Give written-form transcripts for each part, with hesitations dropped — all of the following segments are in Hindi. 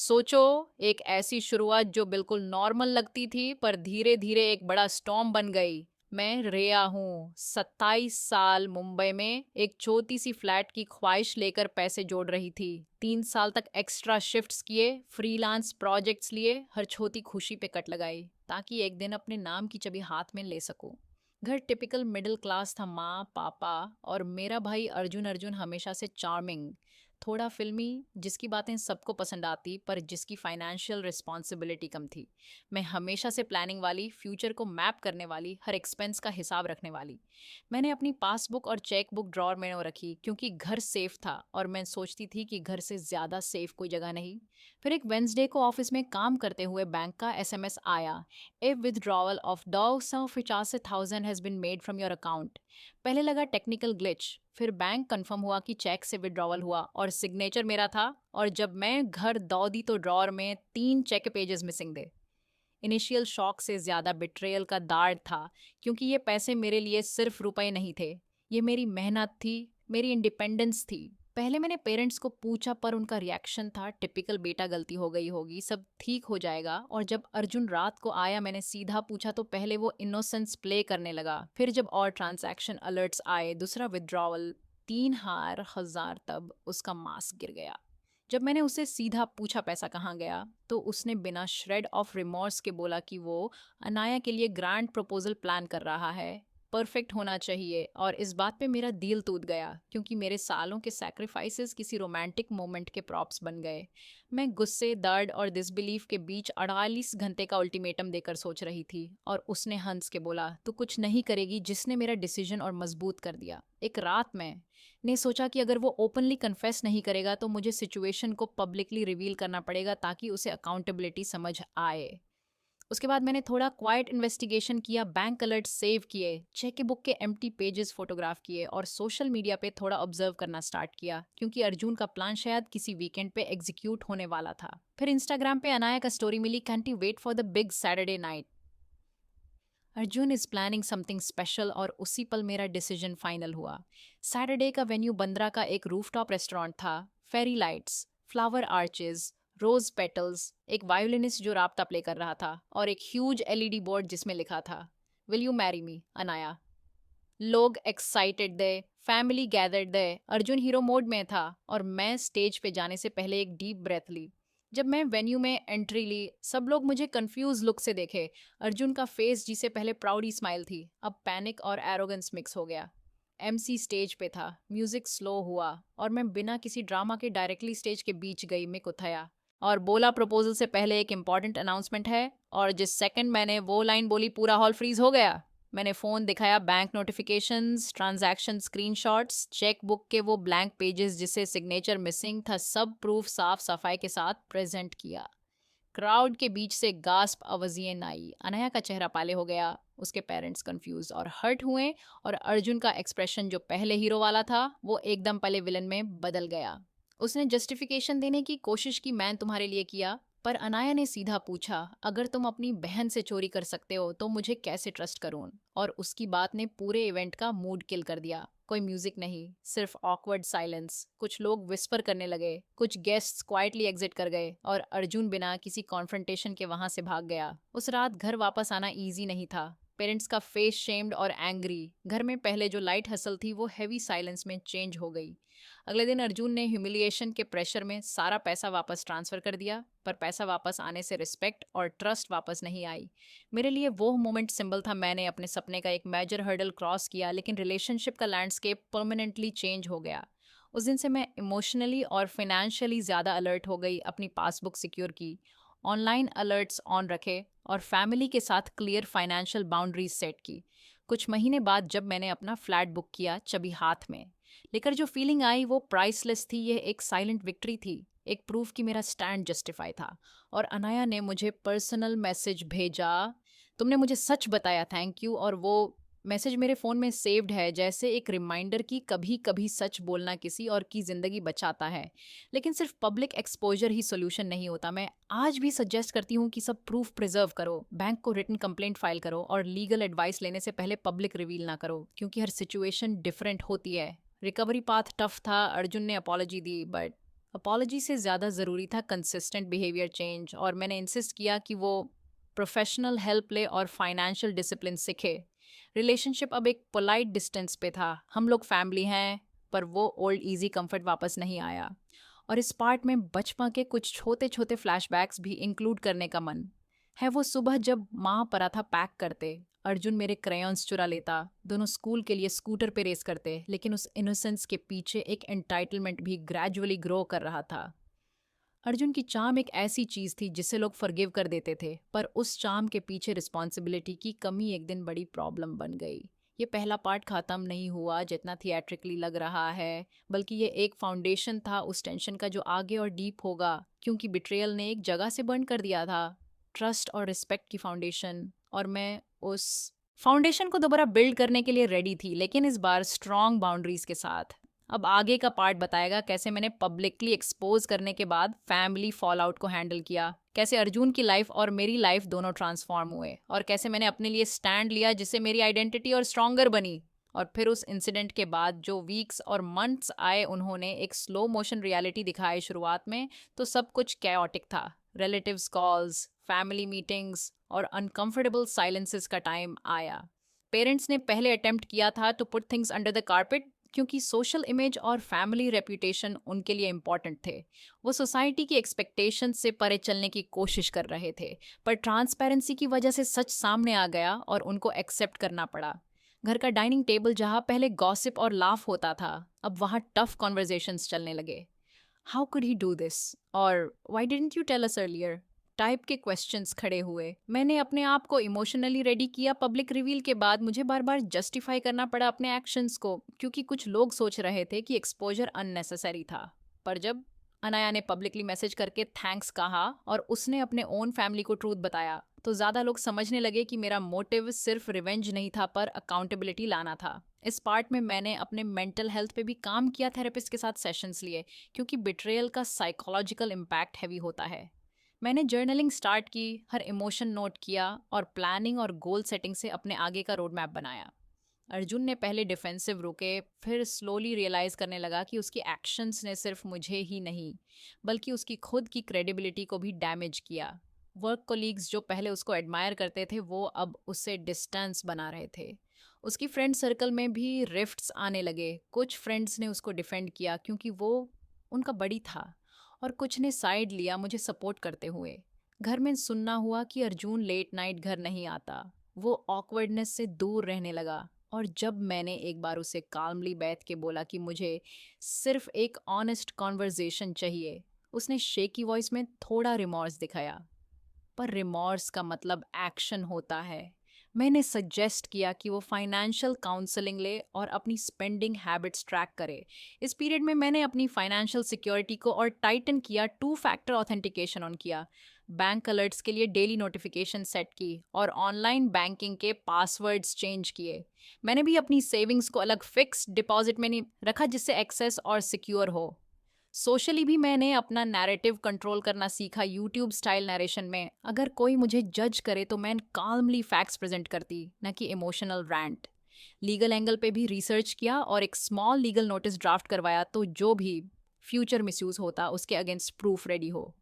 सोचो, एक ऐसी शुरुआत जो बिल्कुल नॉर्मल लगती थी पर धीरे धीरे एक बड़ा स्टॉर्म बन गई। मैं रिया हूँ, 27 साल, मुंबई में एक छोटी सी फ्लैट की ख्वाहिश लेकर पैसे जोड़ रही थी। 3 साल तक एक्स्ट्रा शिफ्ट्स किए, फ्रीलांस प्रोजेक्ट्स लिए, हर छोटी खुशी पे कट लगाई ताकि एक दिन अपने नाम की चाबी हाथ में ले सकूं। घर टिपिकल मिडिल क्लास था, माँ पापा और मेरा भाई अर्जुन। अर्जुन हमेशा से चार्मिंग, थोड़ा फिल्मी, जिसकी बातें सबको पसंद आती पर जिसकी फाइनेंशियल रिस्पॉन्सिबिलिटी कम थी। मैं हमेशा से प्लानिंग वाली, फ्यूचर को मैप करने वाली, हर एक्सपेंस का हिसाब रखने वाली। मैंने अपनी पासबुक और चेक बुक ड्रॉर में रखी क्योंकि घर सेफ था और मैं सोचती थी कि घर से ज़्यादा सेफ कोई जगह नहीं। फिर एक वेंसडे को ऑफिस में काम करते हुए बैंक का एसएमएस आया, a withdrawal of 250,000 has been made from your account. पहले लगा टेक्निकल ग्लिच, फिर बैंक कंफर्म हुआ कि चेक से विड्रॉवल हुआ और सिग्नेचर मेरा था। और जब मैं घर दौड़ी तो ड्रॉर में 3 चेक पेजेस मिसिंग थे। इनिशियल शॉक से ज़्यादा बिट्रेयल का दार्ड था, क्योंकि ये पैसे मेरे लिए सिर्फ रुपए नहीं थे, ये मेरी मेहनत थी, मेरी इंडिपेंडेंस थी। पहले मैंने पेरेंट्स को पूछा पर उनका रिएक्शन था टिपिकल, बेटा गलती हो गई होगी, सब ठीक हो जाएगा। और जब अर्जुन रात को आया, मैंने सीधा पूछा तो पहले वो इनोसेंस प्ले करने लगा। फिर जब और ट्रांजैक्शन अलर्ट्स आए, दूसरा विड्रॉवल, 3,000, तब उसका मास्क गिर गया। जब मैंने उससे सीधा पूछा पैसा कहाँ गया, तो उसने बिना श्रेड ऑफ रिमोर्स के बोला कि वो अनाया के लिए ग्रैंड प्रपोजल प्लान कर रहा है, परफेक्ट होना चाहिए। और इस बात पे मेरा दिल टूट गया, क्योंकि मेरे सालों के सैक्रिफाइसेस किसी रोमांटिक मोमेंट के प्रॉप्स बन गए। मैं गुस्से, दर्द और डिसबिलीफ के बीच 48 घंटे का अल्टीमेटम देकर सोच रही थी, और उसने हंस के बोला, तू कुछ नहीं करेगी, जिसने मेरा डिसीजन और मजबूत कर दिया। एक रात में ने सोचा कि अगर वो ओपनली कन्फेस नहीं करेगा तो मुझे सिचुएशन को पब्लिकली रिवील करना पड़ेगा ताकि उसे अकाउंटेबिलिटी समझ आए। उसके बाद मैंने थोड़ा क्वाइट इन्वेस्टिगेशन किया, बैंक अलर्ट सेव किए, चेक बुक के एम्प्टी पेजेस फोटोग्राफ किए और सोशल मीडिया पे थोड़ा ऑब्जर्व करना स्टार्ट किया, क्योंकि अर्जुन का प्लान शायद किसी वीकेंड पे एग्जीक्यूट होने वाला था। फिर इंस्टाग्राम पे अनाया का स्टोरी मिली, can't you wait for the big Saturday night, Arjun is planning something special. और उसी पल मेरा डिसीजन फाइनल हुआ। सैटरडे का वेन्यू बंद्रा का एक रूफटॉप रेस्टोरेंट था। Fairy lights, flower arches, rose petals, एक वायोलिनिस्ट जो राब्ता प्ले कर रहा था और एक ह्यूज एलईडी बोर्ड जिसमें लिखा था, will you marry me Anaya. लोग एक्साइटेड थे, फैमिली गैदर्ड थे, अर्जुन हीरो मोड में था और मैं स्टेज पे जाने से पहले एक डीप ब्रेथ ली। जब मैं वेन्यू में एंट्री ली, सब लोग मुझे कंफ्यूज लुक से देखे। अर्जुन का फेस, जिसे पहले प्राउडी स्माइल थी, अब पैनिक और एरोगेंस मिक्स हो गया। एमसी स्टेज पे था, म्यूजिक स्लो हुआ और मैं बिना किसी ड्रामा के डायरेक्टली स्टेज के बीच गई। मैं उठाया और बोला, प्रपोजल से पहले एक इंपॉर्टेंट अनाउंसमेंट है। और जिस सेकंड मैंने वो लाइन बोली, पूरा हॉल फ्रीज हो गया। मैंने फ़ोन दिखाया, bank notifications, transaction screenshots, cheque book के वो ब्लैंक पेजेस जिसे सिग्नेचर मिसिंग था, सब प्रूफ साफ सफाई के साथ प्रेजेंट किया। क्राउड के बीच से गास्प आवाज़ें आई। अनया का चेहरा पाले हो गया, उसके पेरेंट्स कंफ्यूज और हर्ट हुए, और अर्जुन का एक्सप्रेशन जो पहले हीरो वाला था वो एकदम पहले विलन में बदल गया। उसने जस्टिफिकेशन देने की कोशिश की, मैं तुम्हारे लिए किया। पर अनाया ने सीधा पूछा, अगर तुम अपनी बहन से चोरी कर सकते हो तो मुझे कैसे ट्रस्ट करूं। और उसकी बात ने पूरे इवेंट का मूड किल कर दिया। कोई म्यूजिक नहीं, सिर्फ ऑकवर्ड साइलेंस। कुछ लोग विस्पर करने लगे, कुछ गेस्ट्स क्वाइटली एग्जिट कर गए और अर्जुन बिना किसी कॉन्फ्रंटेशन के वहां से भाग गया। उस रात घर वापस आना इजी नहीं था। पेरेंट्स का फेस शेम्ड और एंग्री। घर में पहले जो लाइट हसल थी वो हैवी साइलेंस में चेंज हो गई। अगले दिन अर्जुन ने ह्यूमिलिएशन के प्रेशर में सारा पैसा वापस ट्रांसफर कर दिया, पर पैसा वापस आने से रिस्पेक्ट और ट्रस्ट वापस नहीं आई। मेरे लिए वो मोमेंट सिंबल था, मैंने अपने सपने का एक मेजर हर्डल क्रॉस किया, लेकिन रिलेशनशिप का लैंडस्केप परमानेंटली चेंज हो गया। उस दिन से मैं इमोशनली और फाइनेंशियली ज़्यादा अलर्ट हो गई। अपनी पासबुक सिक्योर की, ऑनलाइन अलर्ट्स ऑन रखे और फैमिली के साथ क्लियर फाइनेंशियल बाउंड्रीज सेट की। कुछ महीने बाद जब मैंने अपना फ्लैट बुक किया, चाबी हाथ में लेकर, जो फीलिंग आई वो प्राइसलेस थी। यह एक साइलेंट विक्ट्री थी, एक प्रूफ कि मेरा स्टैंड जस्टिफाई था। और अनाया ने मुझे पर्सनल मैसेज भेजा, तुमने मुझे सच बताया, थैंक यू। और वो मैसेज मेरे फ़ोन में सेव्ड है, जैसे एक रिमाइंडर कि कभी कभी सच बोलना किसी और की ज़िंदगी बचाता है। लेकिन सिर्फ पब्लिक एक्सपोजर ही सोल्यूशन नहीं होता। मैं आज भी सजेस्ट करती हूँ कि सब प्रूफ प्रिजर्व करो, बैंक को रिटन कंप्लेंट फाइल करो और लीगल एडवाइस लेने से पहले पब्लिक रिवील ना करो, क्योंकि हर सिचुएशन डिफरेंट होती है। रिकवरी पाथ टफ था, अर्जुन ने अपॉलॉजी दी, बट अपॉलॉजी से ज़्यादा ज़रूरी था कंसिस्टेंट बिहेवियर चेंज, और मैंने इंसिस्ट किया कि वो प्रोफेशनल हेल्प ले और फाइनेंशियल डिसिप्लिन सीखे। रिलेशनशिप अब एक पोलाइट डिस्टेंस पे था, हम लोग फैमिली हैं, पर वो ओल्ड इजी कंफर्ट वापस नहीं आया। और इस पार्ट में बचपन के कुछ छोटे छोटे फ्लैशबैक्स भी इंक्लूड करने का मन है। वो सुबह जब माँ पराठा पैक करते, अर्जुन मेरे क्रेयॉन्स चुरा लेता, दोनों स्कूल के लिए स्कूटर पे रेस करते, लेकिन उस इनोसेंस के पीछे एक एंटाइटलमेंट भी ग्रेजुअली ग्रो कर रहा था। अर्जुन की चार्म एक ऐसी चीज थी जिसे लोग फॉरगिव कर देते थे, पर उस चार्म के पीछे रिस्पॉन्सिबिलिटी की कमी एक दिन बड़ी प्रॉब्लम बन गई। ये पहला पार्ट खत्म नहीं हुआ जितना थिएट्रिकली लग रहा है, बल्कि ये एक फाउंडेशन था उस टेंशन का जो आगे और डीप होगा, क्योंकि बिट्रेयल ने एक जगह से बर्न कर दिया था, ट्रस्ट और रिस्पेक्ट की फाउंडेशन। और मैं उस फाउंडेशन को दोबारा बिल्ड करने के लिए रेडी थी, लेकिन इस बार स्ट्रॉन्ग बाउंड्रीज के साथ। अब आगे का पार्ट बताएगा कैसे मैंने पब्लिकली एक्सपोज करने के बाद फैमिली फॉल आउट को हैंडल किया, कैसे अर्जुन की लाइफ और मेरी लाइफ दोनों ट्रांसफॉर्म हुए, और कैसे मैंने अपने लिए स्टैंड लिया जिससे मेरी आइडेंटिटी और स्ट्रॉन्गर बनी। और फिर उस इंसिडेंट के बाद जो वीक्स और मंथ्स आए, उन्होंने एक स्लो मोशन रियलिटी दिखाई। शुरुआत में तो सब कुछ कैओटिक था, रिलेटिव्स कॉल्स, फैमिली मीटिंग्स और अनकंफर्टेबल साइलेंसेस का टाइम आया। पेरेंट्स ने पहले अटेम्प्ट किया था to put things under the carpet, क्योंकि सोशल इमेज और फैमिली रेपुटेशन उनके लिए इम्पॉर्टेंट थे। वो सोसाइटी की एक्सपेक्टेशन से परे चलने की कोशिश कर रहे थे, पर ट्रांसपेरेंसी की वजह से सच सामने आ गया और उनको एक्सेप्ट करना पड़ा। घर का डाइनिंग टेबल जहाँ पहले गॉसिप और लाफ होता था, अब वहाँ टफ कॉन्वर्जेशंस चलने लगे। How could he do this, और why didn't you tell us earlier type के क्वेश्चंस खड़े हुए। मैंने अपने आप को इमोशनली रेडी किया। पब्लिक रिवील के बाद मुझे बार बार जस्टिफाई करना पड़ा अपने एक्शंस को, क्योंकि कुछ लोग सोच रहे थे कि एक्सपोजर अननेसेसरी था। पर जब अनाया ने पब्लिकली मैसेज करके थैंक्स कहा और उसने अपने ओन फैमिली को ट्रूथ बताया, तो ज़्यादा लोग समझने लगे कि मेरा मोटिव सिर्फ रिवेंज नहीं था, पर अकाउंटेबिलिटी लाना था। इस पार्ट में मैंने अपने मेंटल हेल्थ पे भी काम किया, थेरेपिस्ट के साथ सेशंस लिए, क्योंकि बिट्रेयल का साइकोलॉजिकल इम्पैक्ट हैवी होता है। मैंने जर्नलिंग स्टार्ट की, हर इमोशन नोट किया और प्लानिंग और गोल सेटिंग से अपने आगे का रोड मैप बनाया। अर्जुन ने पहले डिफेंसिव रुके, फिर स्लोली रियलाइज़ करने लगा कि उसकी एक्शंस ने सिर्फ मुझे ही नहीं, बल्कि उसकी खुद की क्रेडिबिलिटी को भी डैमेज किया। वर्क कोलीग्स जो पहले उसको एडमायर करते थे, वो अब उससे डिस्टेंस बना रहे थे। उसकी फ्रेंड सर्कल में भी रिफ्ट्स आने लगे। कुछ फ्रेंड्स ने उसको डिफेंड किया क्योंकि वो उनका बड़ी था, और कुछ ने साइड लिया मुझे सपोर्ट करते हुए। घर में सुनना हुआ कि अर्जुन लेट नाइट घर नहीं आता। वो ऑकवर्डनेस से दूर रहने लगा, और जब मैंने एक बार उसे काल्मली बैठ के बोला कि मुझे सिर्फ एक ऑनेस्ट कॉन्वर्जेशन चाहिए, उसने शेकी वॉइस में थोड़ा रिमॉर्स दिखाया। पर रिमॉर्स का मतलब एक्शन होता है। मैंने सजेस्ट किया कि वो फाइनेंशियल काउंसलिंग ले और अपनी स्पेंडिंग हैबिट्स ट्रैक करे। इस पीरियड में मैंने अपनी फाइनेंशियल सिक्योरिटी को और टाइटन किया, 2 फैक्टर ऑथेंटिकेशन ऑन किया, बैंक अलर्ट्स के लिए डेली नोटिफिकेशन सेट की, और ऑनलाइन बैंकिंग के पासवर्ड्स चेंज किए। मैंने भी अपनी सेविंग्स को अलग फिक्स डिपॉजिट में नहीं रखा जिससे एक्सेस और सिक्योर हो। सोशली भी मैंने अपना नैरेटिव कंट्रोल करना सीखा, यूट्यूब स्टाइल नरेशन में। अगर कोई मुझे जज करे तो मैं काल्मली फैक्ट्स प्रेजेंट करती, न कि इमोशनल रैंट। लीगल एंगल पे भी रिसर्च किया और एक स्मॉल लीगल नोटिस ड्राफ्ट करवाया, तो जो भी फ्यूचर मिसयूज होता उसके अगेंस्ट प्रूफ रेडी हो।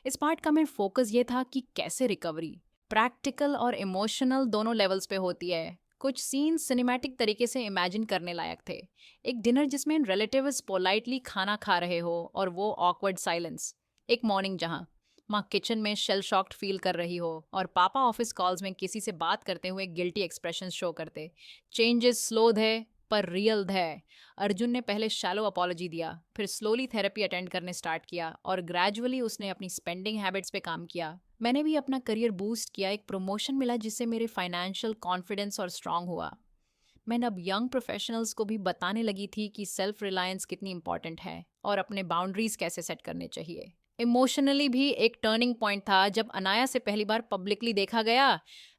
इस पार्ट का मेन फोकस ये था कि कैसे रिकवरी प्रैक्टिकल और इमोशनल दोनों लेवल्स पे होती है। कुछ सीन सिनेमैटिक तरीके से इमेजिन करने लायक थे। एक डिनर जिसमें रिलेटिव्स पोलाइटली खाना खा रहे हो और वो ऑकवर्ड साइलेंस। एक मॉर्निंग जहाँ माँ किचन में शेल शॉक्ड फील कर रही हो और पापा ऑफिस कॉल्स में किसी से बात करते हुए गिल्टी एक्सप्रेशन शो करते। चेंजेस स्लो थे पर रियल थे। अर्जुन ने पहले शैलो अपॉलॉजी दिया, फिर स्लोली थेरेपी अटेंड करने स्टार्ट किया, और ग्रेजुअली उसने अपनी स्पेंडिंग हैबिट्स पे काम किया। मैंने भी अपना करियर बूस्ट किया, एक प्रमोशन मिला जिससे मेरे फाइनेंशियल कॉन्फिडेंस और स्ट्रांग हुआ। मैंने अब यंग प्रोफेशनल्स को भी बताने लगी थी कि सेल्फ रिलायंस कितनी इंपॉर्टेंट है और अपने बाउंड्रीज कैसे सेट करने चाहिए। इमोशनली भी एक टर्निंग पॉइंट था जब अनाया से पहली बार पब्लिकली देखा गया।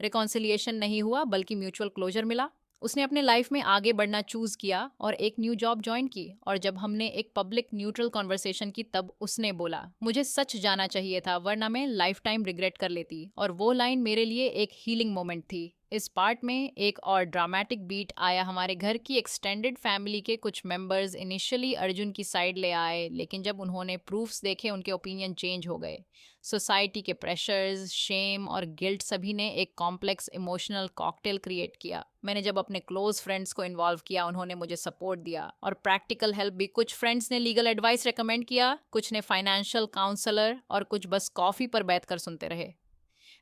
रिकॉन्सिलिएशन नहीं हुआ बल्कि म्यूचुअल क्लोजर मिला। उसने अपने लाइफ में आगे बढ़ना चूज किया और एक न्यू जॉब ज्वाइन की, और जब हमने एक पब्लिक न्यूट्रल कॉन्वर्सेशन की तब उसने बोला मुझे सच जाना चाहिए था, वरना मैं लाइफ टाइम रिग्रेट कर लेती। और वो लाइन मेरे लिए एक हीलिंग मोमेंट थी। इस पार्ट में एक और ड्रामेटिक बीट आया। हमारे घर की एक्सटेंडेड फैमिली के कुछ मेंबर्स इनिशियली अर्जुन की साइड ले आए, लेकिन जब उन्होंने प्रूफ्स देखे उनके ओपिनियन चेंज हो गए। सोसाइटी के प्रेशर्स, शेम और गिल्ट सभी ने एक कॉम्प्लेक्स इमोशनल कॉकटेल क्रिएट किया। मैंने जब अपने क्लोज फ्रेंड्स को इन्वॉल्व किया, उन्होंने मुझे सपोर्ट दिया और प्रैक्टिकल हेल्प भी। कुछ फ्रेंड्स ने लीगल एडवाइस रेकमेंड किया, कुछ ने फाइनेंशियल काउंसलर और कुछ बस कॉफ़ी पर बैठकर सुनते रहे।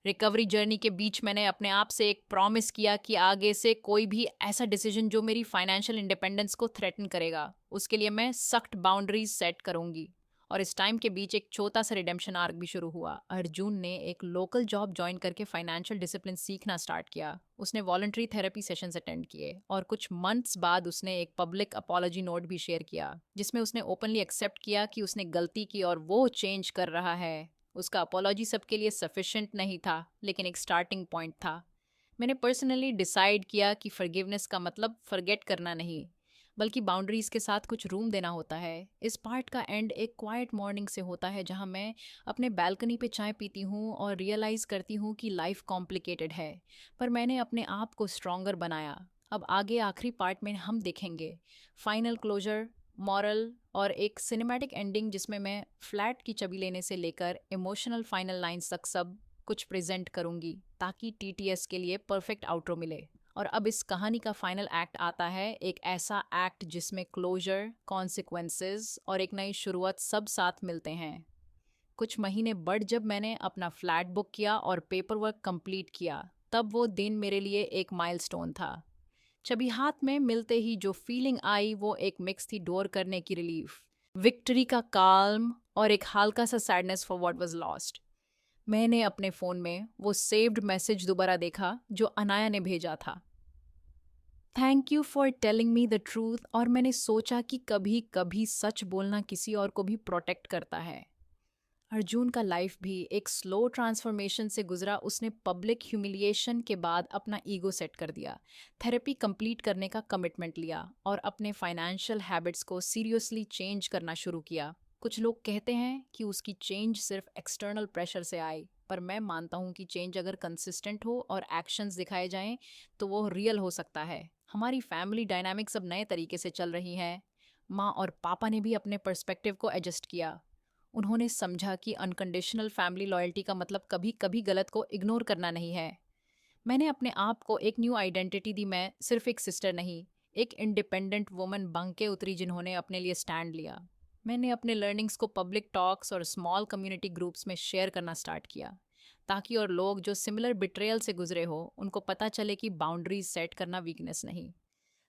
रिकवरी जर्नी के बीच मैंने अपने आप से एक प्रॉमिस किया कि आगे से कोई भी ऐसा डिसीजन जो मेरी फाइनेंशियल इंडिपेंडेंस को थ्रेटन करेगा, उसके लिए मैं सख्त बाउंड्रीज सेट करूंगी। और इस टाइम के बीच एक छोटा सा रिडेम्पशन आर्क भी शुरू हुआ। अर्जुन ने एक लोकल जॉब ज्वाइन करके फाइनेंशियल डिसिप्लिन सीखना स्टार्ट किया। उसने वॉलंटरी थेरेपी सेशंस अटेंड किए और कुछ मंथ्स बाद उसने एक पब्लिक अपॉलॉजी नोट भी शेयर किया, जिसमें उसने ओपनली एक्सेप्ट किया कि उसने गलती की और वो चेंज कर रहा है। उसका अपॉलॉजी सबके लिए सफिशिएंट नहीं था, लेकिन एक स्टार्टिंग पॉइंट था। मैंने पर्सनली डिसाइड किया कि फॉरगिवनेस का मतलब फॉरगेट करना नहीं, बल्कि बाउंड्रीज के साथ कुछ रूम देना होता है। इस पार्ट का एंड एक क्वाइट मॉर्निंग से होता है, जहां मैं अपने बालकनी पे चाय पीती हूँ और रियलाइज़ करती हूँ कि लाइफ कॉम्प्लिकेटेड है, पर मैंने अपने आप को स्ट्रॉन्गर बनाया। अब आगे आखिरी पार्ट में हम देखेंगे फाइनल क्लोजर, मॉरल और एक सिनेमैटिक एंडिंग, जिसमें मैं फ्लैट की चाबी लेने से लेकर इमोशनल फाइनल लाइंस तक सब कुछ प्रेजेंट करूंगी, ताकि टीटीएस के लिए परफेक्ट आउटरो मिले। और अब इस कहानी का फाइनल एक्ट आता है, एक ऐसा एक्ट जिसमें क्लोजर, कॉन्सिक्वेंसेस और एक नई शुरुआत सब साथ मिलते हैं। कुछ महीने बाद जब मैंने अपना फ्लैट बुक किया और पेपर वर्क कंप्लीट किया, तब वो दिन मेरे लिए एक माइलस्टोन था। चाबी हाथ में मिलते ही जो फीलिंग आई वो एक मिक्स थी, डोर करने की रिलीफ, विक्ट्री का काल्म और एक हल्का सा sadness for what was lost. मैंने अपने फ़ोन में वो सेव्ड मैसेज दोबारा देखा जो अनाया ने भेजा था, thank you for telling me the truth. और मैंने सोचा कि कभी कभी सच बोलना किसी और को भी प्रोटेक्ट करता है। अर्जुन का लाइफ भी एक स्लो ट्रांसफॉर्मेशन से गुजरा। उसने पब्लिक ह्यूमिलिएशन के बाद अपना ईगो सेट कर दिया, थेरेपी कंप्लीट करने का कमिटमेंट लिया और अपने फाइनेंशियल हैबिट्स को सीरियसली चेंज करना शुरू किया। कुछ लोग कहते हैं कि उसकी चेंज सिर्फ एक्सटर्नल प्रेशर से आई, पर मैं मानता हूँ कि चेंज अगर कंसिस्टेंट हो और एक्शंस दिखाए जाएं तो वो रियल हो सकता है। हमारी फैमिली डायनामिक्स अब नए तरीके से चल रही हैं। माँ और पापा ने भी अपने पर्सपेक्टिव को एडजस्ट किया। उन्होंने समझा कि अनकंडीशनल फैमिली लॉयल्टी का मतलब कभी कभी गलत को इग्नोर करना नहीं है। मैंने अपने आप को एक न्यू आइडेंटिटी दी। मैं सिर्फ एक सिस्टर नहीं, एक इंडिपेंडेंट वुमन बन के उतरी जिन्होंने अपने लिए स्टैंड लिया। मैंने अपने लर्निंग्स को पब्लिक टॉक्स और स्मॉल कम्युनिटी ग्रुप्स में शेयर करना स्टार्ट किया, ताकि और लोग जो सिमिलर बिट्रेयल से गुजरे हो उनको पता चले कि बाउंड्रीज सेट करना वीकनेस नहीं।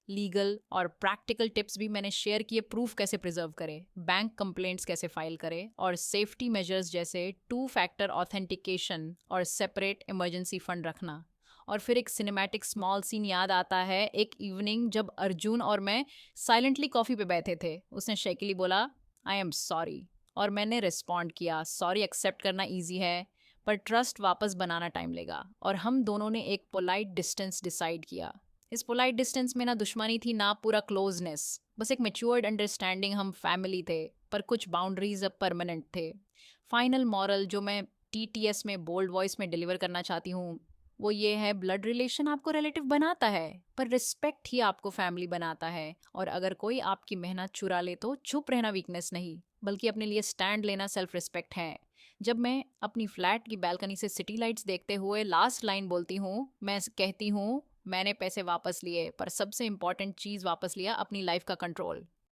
लीगल और प्रैक्टिकल टिप्स भी मैंने शेयर किए, प्रूफ कैसे प्रिजर्व करें, बैंक कंप्लेंट्स कैसे फाइल करें और सेफ्टी मेजर्स जैसे 2 फैक्टर ऑथेंटिकेशन और सेपरेट इमरजेंसी फंड रखना। और फिर एक सिनेमैटिक स्मॉल सीन याद आता है, एक इवनिंग जब अर्जुन और मैं साइलेंटली कॉफ़ी पे बैठे थे। उसने शेकिली बोला, आई एम सॉरी, और मैंने रिस्पॉन्ड किया, सॉरी एक्सेप्ट करना ईजी है, पर ट्रस्ट वापस बनाना टाइम लेगा। और हम दोनों ने एक पोलाइट डिस्टेंस डिसाइड किया। इस पोलाइट डिस्टेंस में ना दुश्मनी थी ना पूरा क्लोजनेस, बस एक मैच्योर्ड अंडरस्टैंडिंग। हम फैमिली थे, पर कुछ बाउंड्रीज अब परमानेंट थे। फाइनल मॉरल जो मैं टीटीएस में बोल्ड वॉइस में डिलीवर करना चाहती हूँ वो ये है, ब्लड रिलेशन आपको रिलेटिव बनाता है, पर रिस्पेक्ट ही आपको फैमिली बनाता है। और अगर कोई आपकी मेहनत चुरा ले तो चुप रहना वीकनेस नहीं, बल्कि अपने लिए स्टैंड लेना सेल्फ रिस्पेक्ट है। जब मैं अपनी फ्लैट की बालकनी से सिटी लाइट्स देखते हुए लास्ट लाइन बोलती हूँ, मैं कहती हूँ मैंने पैसे वापस लिए, पर सबसे इम्पॉर्टेंट चीज़ वापस लिया, अपनी लाइफ का कंट्रोल।